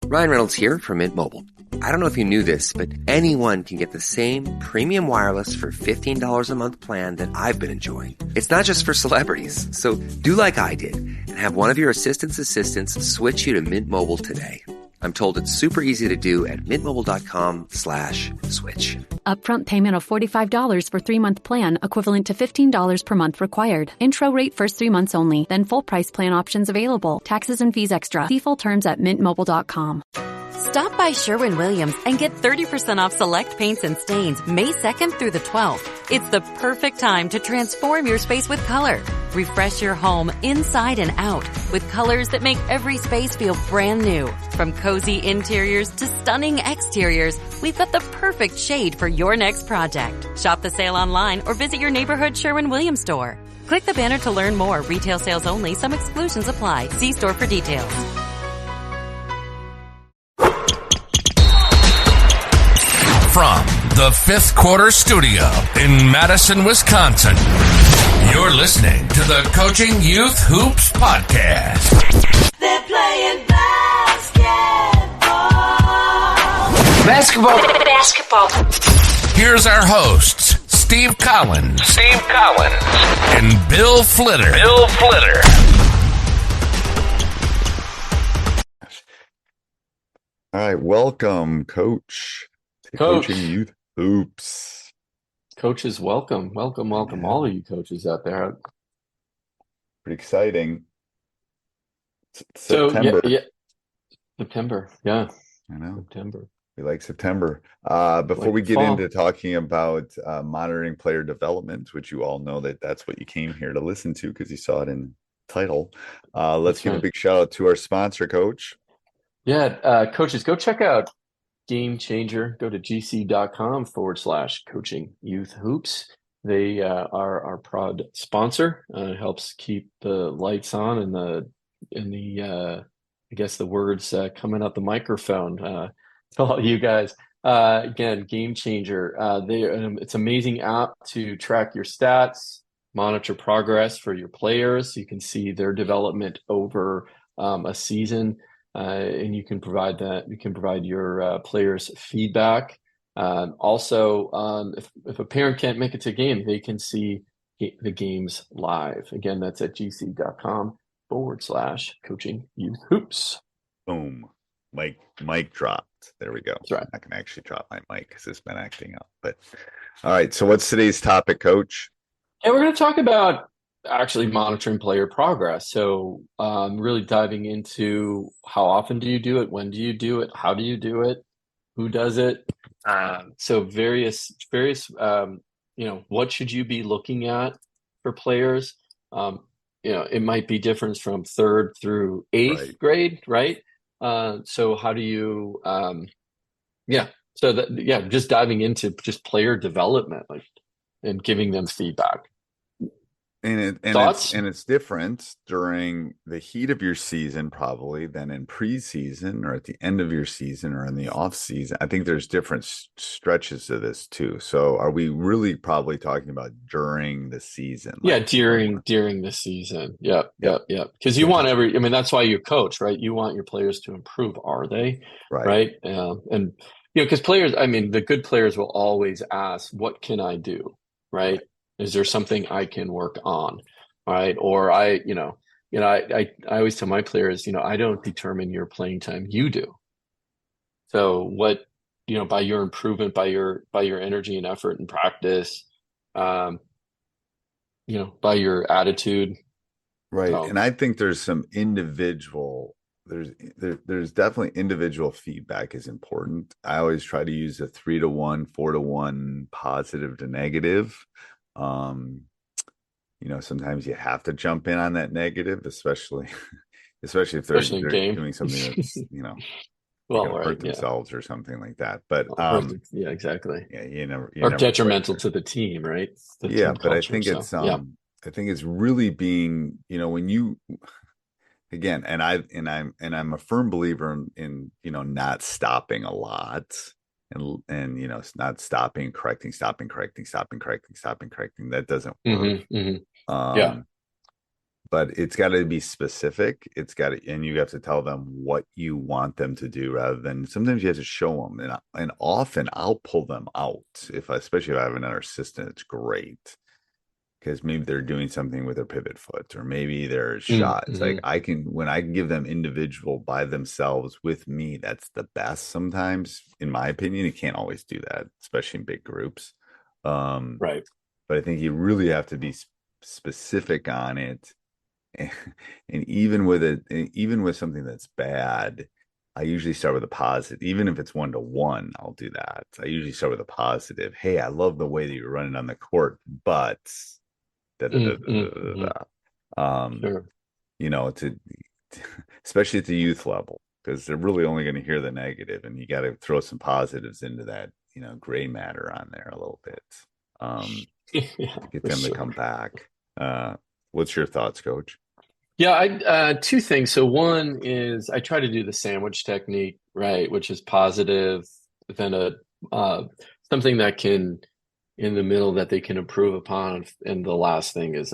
Ryan Reynolds here from Mint Mobile. I don't know if you knew this, but anyone can get the same premium wireless for $15 a month plan that I've been enjoying. It's not just for celebrities. So do like I did and have one of your assistants switch you to Mint Mobile today. I'm told it's super easy to do at mintmobile.com/switch. Upfront payment of $45 for 3-month plan, equivalent to $15 per month required. Intro rate first 3 months only, then full price plan options available. Taxes and fees extra. See full terms at mintmobile.com. Stop by Sherwin-Williams and get 30% off select paints and stains May 2nd through the 12th. It's the perfect time to transform your space with color. Refresh your home inside and out with colors that make every space feel brand new. From cozy interiors to stunning exteriors, we've got the perfect shade for your next project. Shop the sale online or visit your neighborhood Sherwin-Williams store. Click the banner to learn more. Retail sales only. Some exclusions apply. See store for details. From the Fifth Quarter Studio in Madison, Wisconsin, you're listening to the Coaching Youth Hoops Podcast. They're playing basketball. Here's our hosts, Steve Collins, and Bill Flitter. All right, welcome, Coach. Coaching Youth Hoops. Coaches, welcome. All of you coaches out there. Pretty exciting. September. September, yeah. I know. September. We like September. Before we get fall. into talking about monitoring player development, which you all know that's what you came here to listen to because you saw it in the title. Let's give a big shout out to our sponsor, Coach. Yeah, coaches, go check out Game Changer. Go to gc.com/coaching youth hoops. They are our proud sponsor. Helps keep the lights on and the I guess the words coming out the microphone to all you guys. Again, Game Changer. It's an amazing app to track your stats, monitor progress for your players. You can see their development over a season. And you can provide that. You can provide your players feedback. Also, if a parent can't make it to a game, they can see the games live. Again, that's at gc.com/coaching youth hoops. Boom. Mic dropped. There we go. That's right. I can actually drop my mic because it's been acting up. But all right. So what's today's topic, Coach? Yeah, we're going to talk about actually monitoring player progress. So really diving into how often do you do it? When do you do it? How do you do it? Who does it? So various, what should you be looking at for players? It might be different from 3rd through 8th grade, right? So how do you, just diving into just player development, and giving them feedback. And it's different during the heat of your season probably than in preseason or at the end of your season or in the off season. I think there's different stretches to this too. So are we really probably talking about during the season? During the season. Yep. Because you want that's why you coach, right? You want your players to improve. Are they? Right. And because players, the good players will always ask, what can I do? Right. Is there something I can work on? All right. Or I always tell my players, I don't determine your playing time. You do. So what, by your improvement, by your energy and effort and practice, by your attitude. Right. And I think there's some individual, there's definitely individual feedback is important. I always try to use a 3-to-1, 4-to-1 positive to negative. Sometimes you have to jump in on that negative, especially if they're doing something that's, hurt themselves or something like that. But exactly. Yeah, or detrimental to the team, right? But I think it's really being, when you again, and I'm a firm believer in not stopping a lot. And not stopping, correcting. That doesn't work. but it's got to be specific. It's got to, and you have to tell them what you want them to do rather than sometimes you have to show them. And often I'll pull them out especially if I have another assistant, it's great because maybe they're doing something with their pivot foot or maybe their shot. It's like when I give them individual by themselves with me, that's the best sometimes, in my opinion. You can't always do that, especially in big groups. Right. But I think you really have to be specific on it. And even with something that's bad, I usually start with a positive. Even if it's 1-to-1, I'll do that. I usually start with a positive. Hey, I love the way that you're running on the court, but Sure. especially at the youth level, because they're really only going to hear the negative, and you got to throw some positives into that, gray matter on there a little bit, to get them to come back. What's your thoughts, Coach? Yeah, two things. So one is I try to do the sandwich technique, right, which is positive, then something that can in the middle that they can improve upon, and the last thing is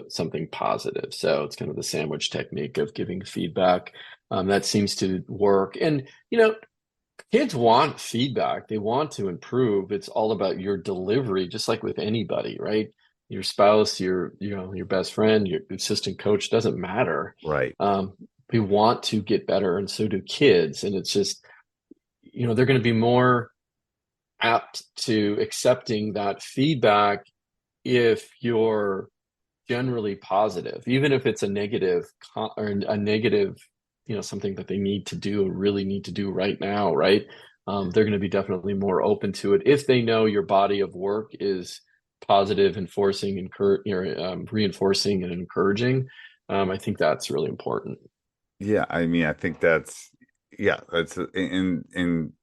something positive. So it's kind of the sandwich technique of giving feedback. That seems to work, and kids want feedback. They want to improve. It's all about your delivery, just like with anybody, right? Your spouse, your best friend, your assistant coach, doesn't matter. Right. We want to get better, and so do kids. And it's just, they're going to be more apt to accepting that feedback if you're generally positive, even if it's a negative or a negative, something that they need to do and really need to do right now, right? They're going to be definitely more open to it if they know your body of work is positive, reinforcing and encouraging. I think that's really important. Yeah, I mean, I think that's and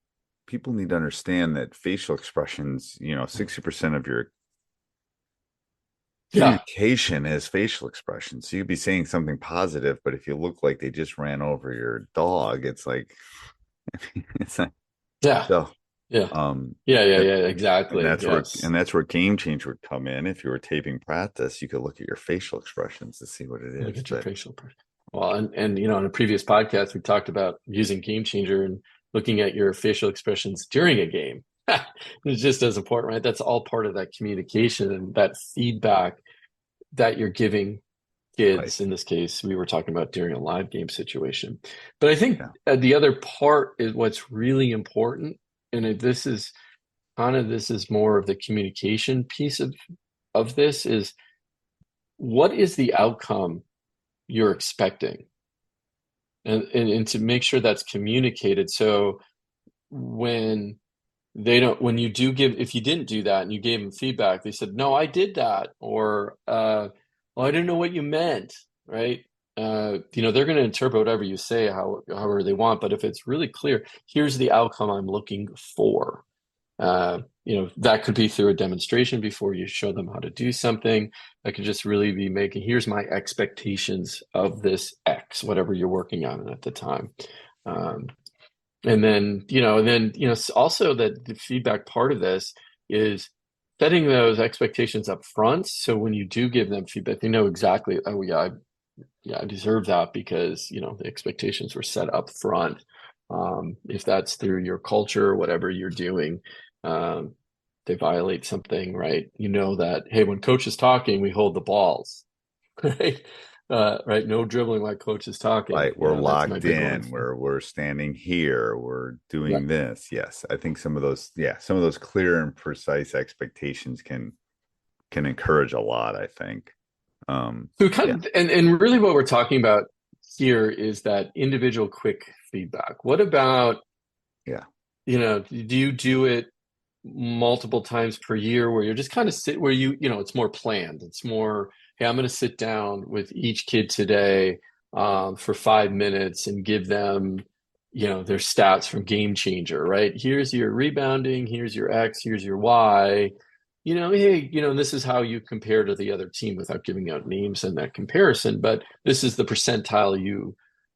people need to understand that facial expressions, 60% of your communication is facial expression. So you'd be saying something positive, but if you look like they just ran over your dog, it's like, it's like, exactly. And that's where game changer would come in. If you were taping practice, you could look at your facial expressions to see what it is. Look at your facial. Well, and in a previous podcast, we talked about using game changer and looking at your facial expressions during a game. It's just as important, right? That's all part of that communication and that feedback that you're giving kids. Right. In this case, we were talking about during a live game situation. But I think the other part is what's really important. And this is more of the communication piece of this is, what is the outcome you're expecting? And to make sure that's communicated. So if you didn't do that and you gave them feedback, they said, no, I did that. Or, well, I didn't know what you meant. Right. They're going to interpret whatever you say, however they want. But if it's really clear, here's the outcome I'm looking for. That could be through a demonstration before you show them how to do something. That could just really be here's my expectations of this X, whatever you're working on at the time. And then also that the feedback part of this is setting those expectations up front. So when you do give them feedback, they know exactly, oh yeah, I deserve that because, the expectations were set up front. If that's through your culture, whatever you're doing, they violate something, right? That, hey, when coach is talking, we hold the balls, right? Right. No dribbling while coach is talking. Right. We're locked in. We're standing here. We're doing this. Yes. I think some of those clear and precise expectations can encourage a lot, I think. And really what we're talking about here is that individual quick feedback. What about, do you do it multiple times per year where you're just kind of where it's more planned? It's more, hey, I'm going to sit down with each kid today for 5 minutes and give them, their stats from Game Changer, right? Here's your rebounding, here's your X, here's your Y. Hey, this is how you compare to the other team without giving out names in that comparison, but this is the percentile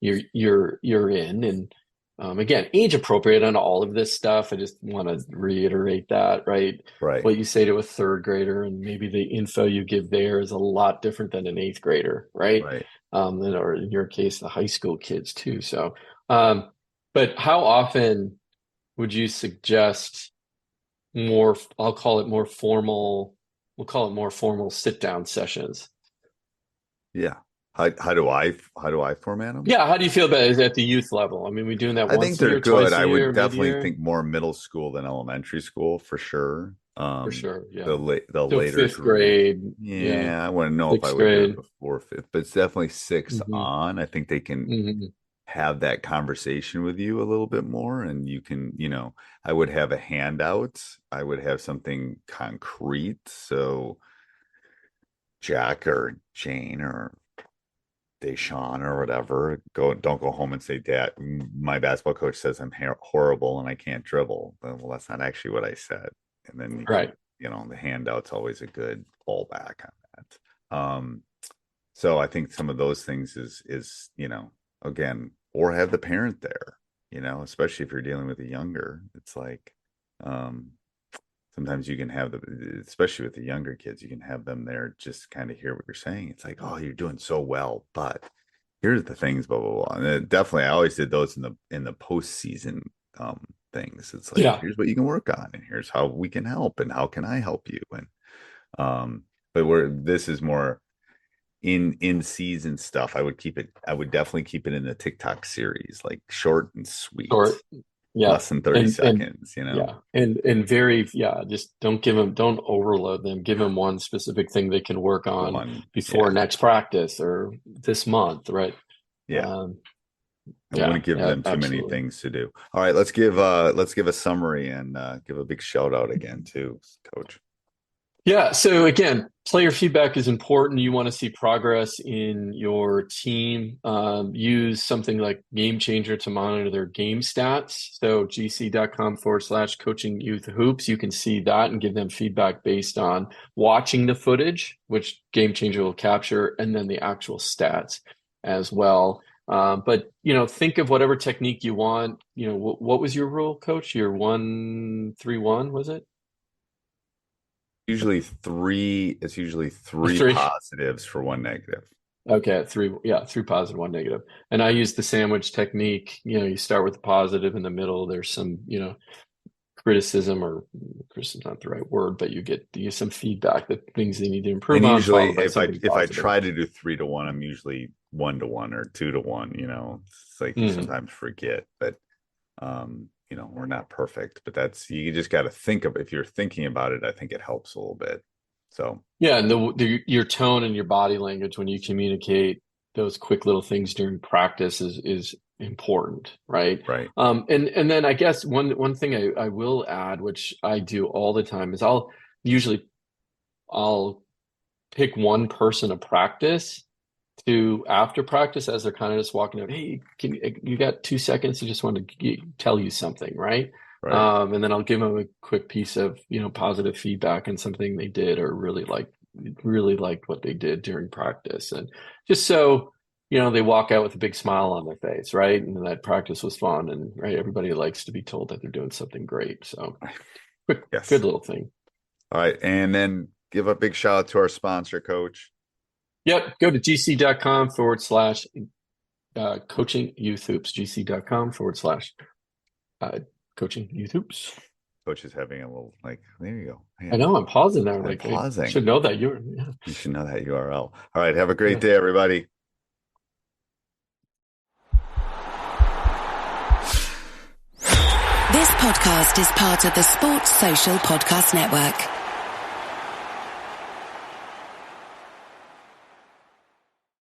you're in, and Again, age appropriate on all of this stuff. I just want to reiterate that, right? Right. What you say to a third grader and maybe the info you give there is a lot different than an eighth grader, right? Right. Or in your case, the high school kids too. So, but how often would you suggest more, I'll call it more formal, we'll call it more formal sit down sessions? Yeah. How do I format them? Yeah. How do you feel about it at the youth level? I mean, we doing that I once think a they're year, good. twice a I year, would definitely mid-year? think more middle school than elementary school for sure. For sure. Yeah. The So later fifth grade. Yeah, I wouldn't know if I Sixth would do grade. it before fifth, but it's definitely sixth Mm-hmm. on. I think they can Mm-hmm. have that conversation with you a little bit more, and you can, I would have a handout. I would have something concrete. So Jack or Jane or Deshaun or whatever, don't go home and say, Dad, my basketball coach says I'm horrible and I can't dribble. Well, that's not actually what I said. And then Right. the handout's always a good fallback on that. So I think some of those things is again, or have the parent there, especially if you're dealing with a younger. It's like sometimes you can have especially with the younger kids, you can have them there just kind of hear what you're saying. It's like, oh, you're doing so well, but here's the things, blah, blah, blah. And definitely, I always did those in the postseason things. It's like, here's what you can work on, and here's how we can help, and how can I help you? And but this is more in season stuff. I would definitely keep it in the TikTok series, like short and sweet. Short. Yeah. Less than 30 seconds, Yeah. And very, just don't overload them. Give them one specific thing they can work on before next practice or this month. Right. Yeah. I wouldn't give them too many things to do. All right. Let's give a summary and give a big shout out again to Coach. Yeah. So again, player feedback is important. You want to see progress in your team. Use something like Game Changer to monitor their game stats. So gc.com/coaching youth hoops. You can see that and give them feedback based on watching the footage, which Game Changer will capture, and then the actual stats as well. But think of whatever technique you want. What was your rule, Coach? Your 1-3-1, was it? It's usually three positives for one negative. Okay, three positive, one negative. And I use the sandwich technique. You start with the positive in the middle. There's some, criticism, or criticism's not the right word, but you get some feedback, that things they need to improve on. Usually if I try to do 3-1, I'm usually 1-1 or 2-1, it's like sometimes forget, but we're not perfect, but you just got to think of, if you're thinking about it, I think it helps a little bit. So yeah, and your tone and your body language when you communicate those quick little things during practice is important, right? Right. And then I guess one thing I will add, which I do all the time, is I'll pick one person to practice to after practice, as they're kind of just walking out, hey, you got 2 seconds? I just want to tell you something, right? And then I'll give them a quick piece of positive feedback and something they did or really liked what they did during practice, and just so they walk out with a big smile on their face, right? And that practice was fun, and right, everybody likes to be told that they're doing something great. So good little thing. All right, and then give a big shout out to our sponsor, Coach. Yep. Go to gc.com /coaching youth hoops. gc.com /coaching youth hoops. Coach is having a little there you go. Man, I know, I'm pausing there. Pausing. I should know that you should know that URL. All right. Have a great day, everybody. This podcast is part of the Sports Social Podcast Network.